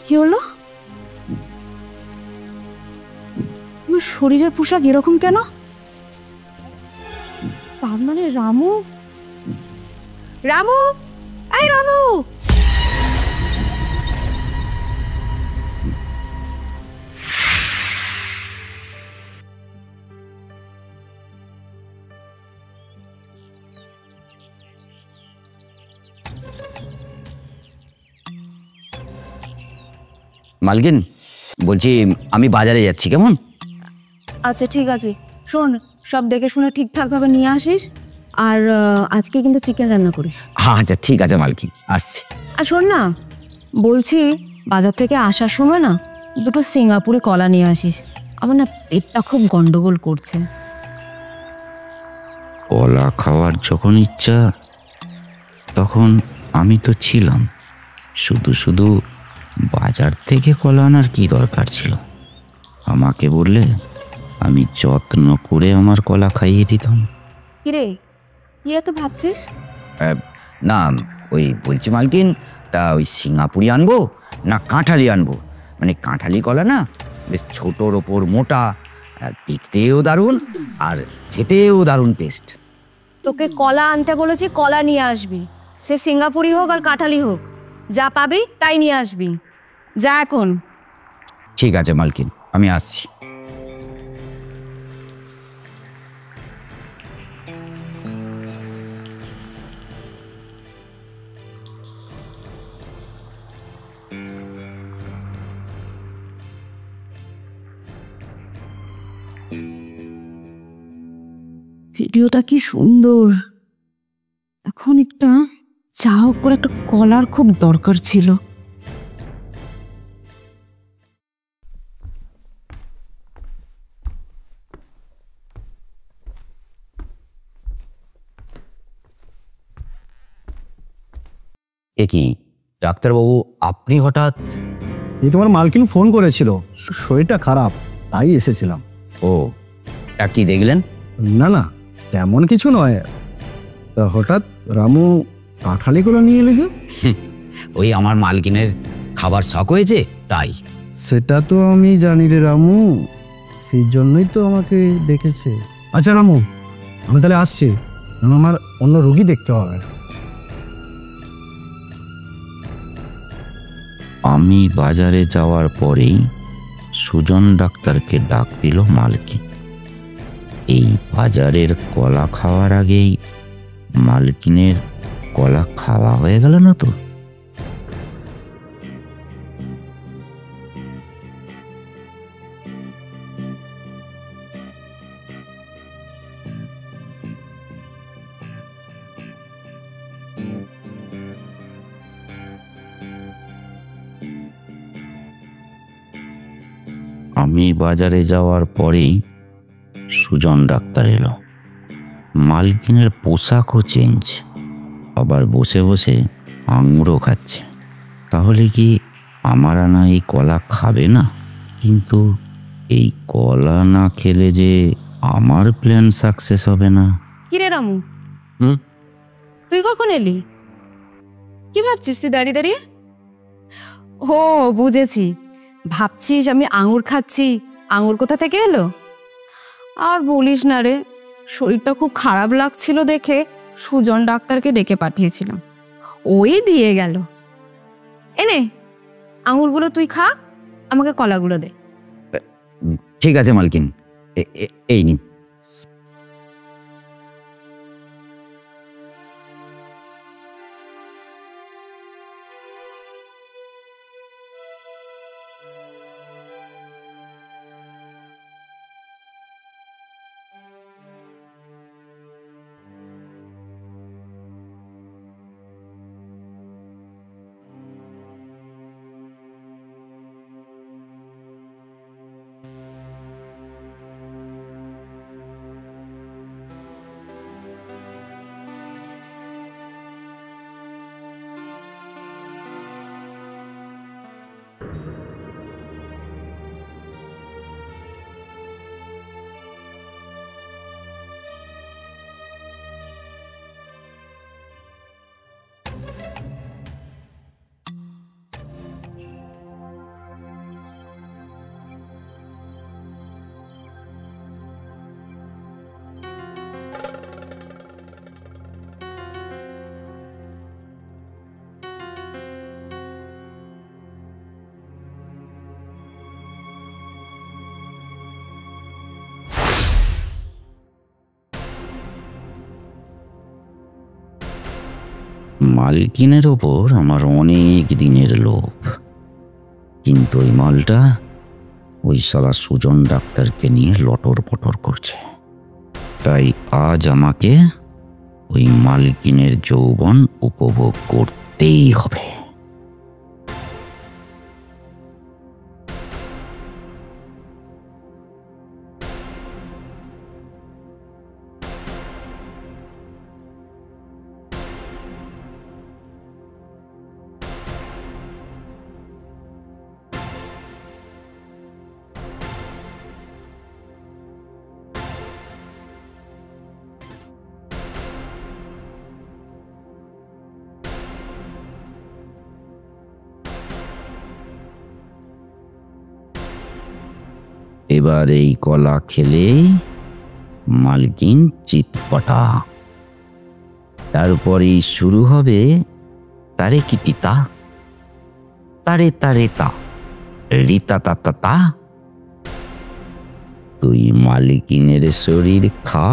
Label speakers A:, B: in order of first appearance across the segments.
A: কি হলো? আমার শরীরের পোশাক এরকম কেন? তার মানে রামু, রামু, এই রামু!
B: মালকিন, বলছি আমি বাজারে যাচ্ছি, কেমন?
A: আচ্ছা ঠিক আছে, শোন, সব দেখে শুনে ঠিকঠাক ভাবে নিয়ে আসিস। আর আজকে কিন্তু চিকেন রান্না করিস।
B: হ্যাঁ আচ্ছা ঠিক আছে মালকিন, আসছি।
A: আর শোন না, বলছি বাজার থেকে আসার সময় না দুটো সিঙ্গাপুরি কলা নিয়ে আসিস। আমার না পেটটা খুব গন্ডগোল করছে।
B: কলা খাওয়ার যখন ইচ্ছা তখন আমি তো ছিলাম, শুধু শুধু বাজার থেকে কলা আনার কি দরকার ছিল? আমাকে বললে আমি যত্ন করে আমার কলা খাইয়ে দিতাম।
A: কিরে, কি এত ভাবছিস?
B: না, ওই বলছি মালকিন, তা ওই সিঙ্গাপুরি আনবো না কাঁঠালি আনবো? মানে কাঁঠালি কলা না বেশ ছোটোর ওপর মোটা, দেখতেও দারুণ আর খেতেও দারুণ টেস্ট।
A: তোকে কলা আনতে বলেছি, কলা নিয়ে আসবি। সে সিঙ্গাপুরি হোক আর কাঁঠালি হোক, যা পাবি তাই নিয়ে আসবি। যা এখন।
B: ঠিক আছে মালকিন, আমি আসছি।
A: ভিডিওটা কি সুন্দর। এখন একটা চা করে একটা কলার খুব দরকার ছিল।
B: এ কি ডাক্তারবাবু, আপনি হঠাৎ?
C: এই তোমার মালকিন ফোন করেছিল, শরীরটা খারাপ, তাই এসেছিলাম।
B: ও, তা কি দেখলেন?
C: না না, তেমন কিছু নয়। তা হঠাৎ রামু কাঁঠালিগুলো নিয়ে এলে যে?
B: ওই আমার মালকিনের খাবার শখ হয়েছে তাই।
C: সেটা তো আমি জানি রে রামু, সেই জন্যই তো আমাকে ডেকেছে। আচ্ছা রামু, আমি তাহলে আসছি, আমার অন্য রোগী দেখতে হবে।
B: আমি বাজারে যাওয়ার পরেই সুজন ডাক্তারকে ডাক দিল মালকিন। এই বাজারের কলা খাওয়ার আগেই মালকিনের কলা খাওয়া হয়ে গেল না তো? আমি বাজারে যাওয়ার পরেই সুজন ডাক্তার এলো। মালকিনের পোশাকও চেঞ্জ, আবার বসে বসে আঙুরও খাচ্ছে। তাহলে কি আমার আনা এই কলা খাবে না? কিন্তু এই কলা না খেলে যে আমার প্ল্যান সাকসেস হবে না।
A: কিরে রামু, তুই কখন এলি? কি ভাবছিস তুই দাঁড়িয়ে দাঁড়িয়ে? ও বুঝেছি, ভাবছিস আমি আঙুর খাচ্ছি। আঙুর কোথা থেকে এলো? আর বলিস না রে, শরীরটা খুব খারাপ লাগছিল দেখে সুজন ডাক্তারকে ডেকে পাঠিয়েছিলাম, ওই দিয়ে গেল। এনে আঙুরগুলো তুই খা, আমাকে কলাগুলো দে।
B: ঠিক আছে মালকিন, এই নিন। মালকিনের ওপর আমার অনেক দিনের লোভ, কিন্তু ওই মালটা ওই শালা সুজন ডাক্তারকে নিয়ে লটর পটর করছে। তাই আজ আমাকে ওই মালকিনের যৌবন উপভোগ করতেই হবে। এবার এই কলা খেলেই মালকিন চিৎপটা, তারপরেই শুরু হবে তারে কিটিতা, তারে তারে তা, রিতা তা তা তা। তুই মালকিনের শরীর খা।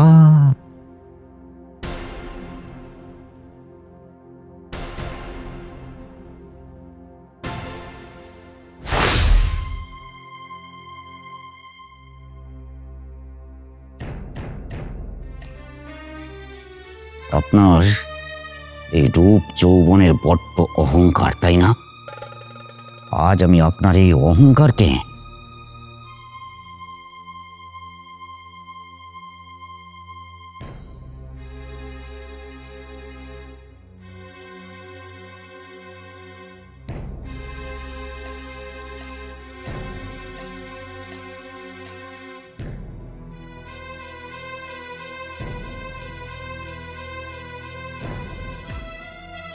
B: আপনার এই রূপ যৌবনের বড্ড অহংকার, তাই না? আজ আমি আপনার এই অহংকারকে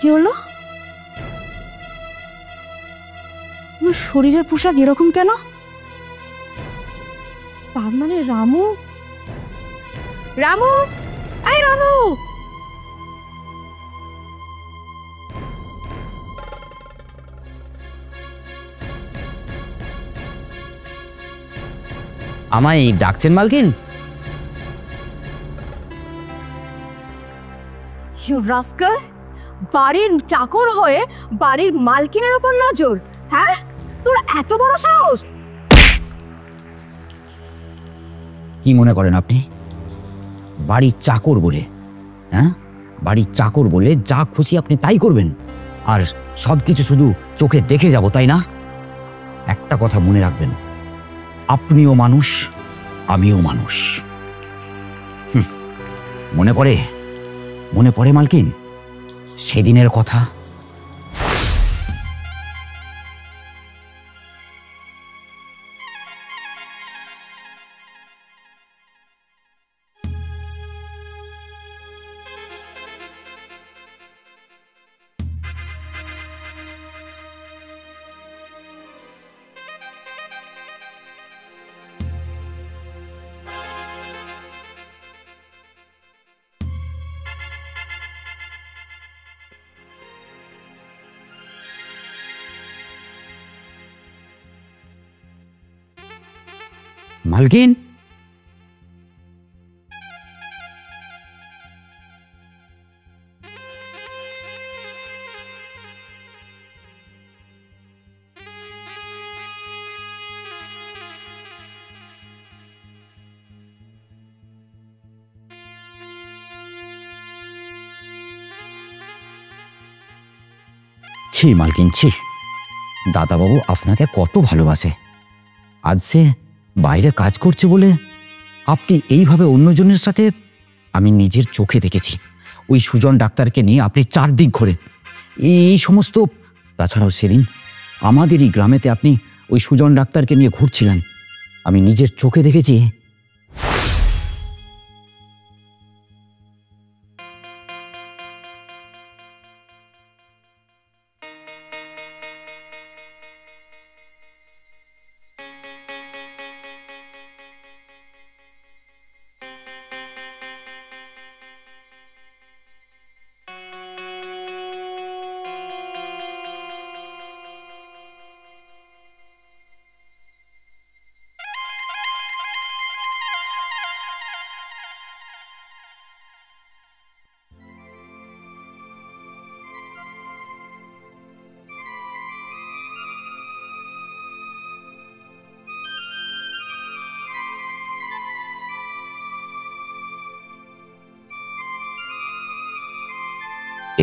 A: কি হলো? আমার শরীরের পোশাক এরকম কেন? তার মানে রামু, রামু, এই রামু!
B: আমায় ডাকছেন মালকিন?
A: You rascal! বাড়ির চাকর হয়ে বাড়ির মালকিনের উপর নজর? হ্যাঁ, তোর এত বড় সাহস!
B: কি মনে করেন আপনি? বাড়ির চাকর বলে, হ্যাঁ, বাড়ির চাকর বলে যা খুশি আপনি তাই করবেন, আর সবকিছু শুধু চোখে দেখে যাব, তাই না? একটা কথা মনে রাখবেন, আপনিও মানুষ, আমিও মানুষ। মনে পড়ে, মনে পড়ে মালকিন সেদিনের কথা? মালকিন, ছি মালকিন, ছি। দাদাবাবু আপনাকে কত ভালোবাসে, আজ সে বাইরে কাজ করছে বলে আপনি এইভাবে অন্যজনের সাথে, আমি নিজের চোখে দেখেছি ওই সুজন ডাক্তারকে নিয়ে আপনি চারদিক ঘোরে এই সমস্ত। তাছাড়াও সেদিন আমাদেরই গ্রামেতে আপনি ওই সুজন ডাক্তারকে নিয়ে ঘুরছিলেন, আমি নিজের চোখে দেখেছি।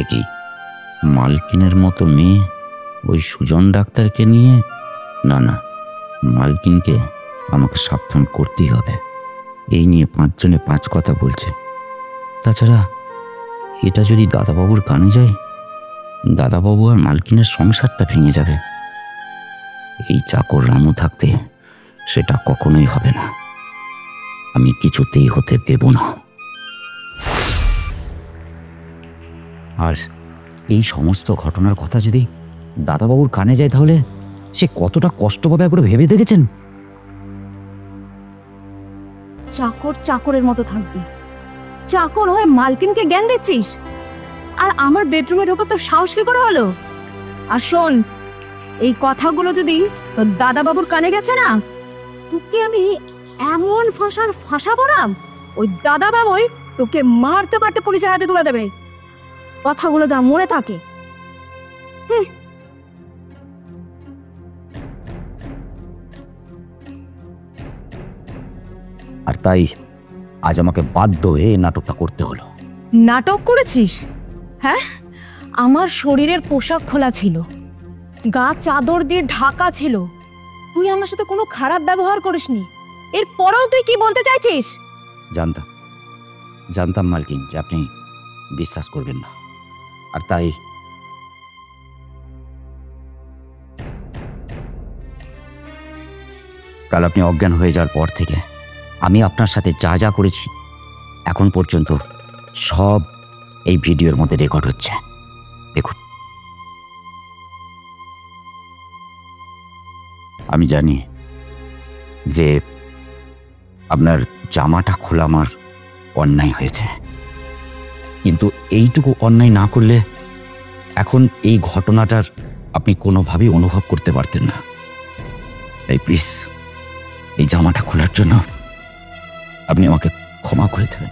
B: এ কি, মালকিনের মতো মেয়ে ওই সুজন ডাক্তারকে নিয়ে? না না, মালকিনকে আমাকে সাবধান করতেই হবে। এই নিয়ে 5 জনে 5 কথা বলছে। তাছাড়া এটা যদি দাদাবাবুর কানে যায়, দাদাবাবু আর মালকিনের সংসারটা ভেঙে যাবে। এই চাকর রামু থাকতে সেটা কখনোই হবে না, আমি কিছুতেই হতে দেব না। আর এই সমস্ত ঘটনার কথা যদি দাদাবাবুর কানে যায়, তাহলে সে কতটা কষ্ট পাবে একবার ভেবে দেখেছেন?
A: চাকর চাকরের মতো থাকবে, চাকর হয়ে মালকিনকে জ্ঞান দিচ্ছিস, আর আমার বেডরুমে ঢোকার তোর সাহস কি করে হলো? আর শোন, এই কথাগুলো যদি তোর দাদাবাবুর কানে গেছে না, তোকে আমি এমন ফাঁসাবো না, ওই দাদাবাবুই তোকে মারতে মারতে পুলিশের হাতে তুলে দেবে। কথাগুলো যা মনে থাকে।
B: আর তাই আজ আমাকে বাধ্য হয়ে এই নাটকটা করতে হলো।
A: নাটক করেছিস? হ্যাঁ, আমার শরীরের পোশাক খোলা ছিল, গা চাদর দিয়ে ঢাকা ছিল, তুই আমার সাথে কোনো খারাপ ব্যবহার করিসনি, এরপরেও তুই কি বলতে চাইছিস?
B: জানতাম মালকিন যে আপনি বিশ্বাস করবেন না, আর তাই কাল আপনি অজ্ঞান হয়ে যাওয়ার পর থেকে আমি আপনার সাথে যা যা করেছি এখন পর্যন্ত সব এই ভিডিওর মধ্যে রেকর্ড হচ্ছে। দেখুন, আমি জানি যে আপনার জামাটা খোলা আমার অন্যায় হয়েছে, কিন্তু এইটুকু অন্যায় না করলে এখন এই ঘটনাটার আপনি কোনোভাবেই অনুভব করতে পারতেন না। তাই প্লিজ এই জামাটা খোলার জন্য আপনি আমাকে ক্ষমা করে দেবেন।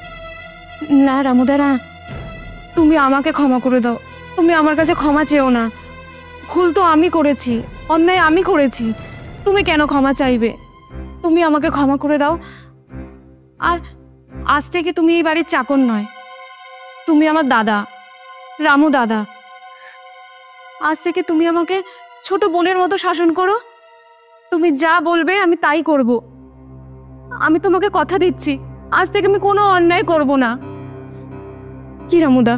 A: না রামুদা, না, তুমি আমাকে ক্ষমা করে দাও, তুমি আমার কাছে ক্ষমা চেও না। ভুল তো আমি করেছি, অন্যায় আমি করেছি, তুমি কেন ক্ষমা চাইবে? তুমি আমাকে ক্ষমা করে দাও। আর আজ থেকে তুমি এই বাড়ির চাকর নয়, তুমি আমার দাদা, রামু দাদা। আজ থেকে তুমি আমাকে ছোট বোনের মতো শাসন করো, তুমি যা বলবে আমি তাই করব। আমি তোমাকে কথা দিচ্ছি, আজ থেকে আমি কোনো অন্যায় করব না। কি রামুদা,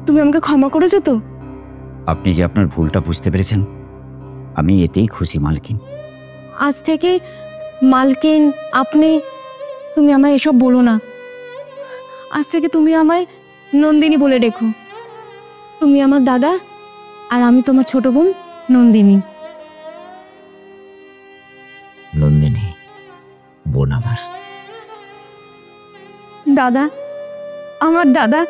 A: তুমি আমাকে ক্ষমা করেছো তো?
B: আপনি যে আপনার ভুলটা বুঝতে পেরেছেন, আমি এতেই খুশি মালকিন।
A: আজ থেকে মালকিন, আপনি, তুমি আমায় এসব বলো না। আজ থেকে তুমি আমায় নন্দিনী বলে ডেকো। তুমি আমার দাদা আর আমি তোমার ছোট বোন নন্দিনী।
B: নন্দিনী বোন আমার।
A: দাদা, আমার দাদা।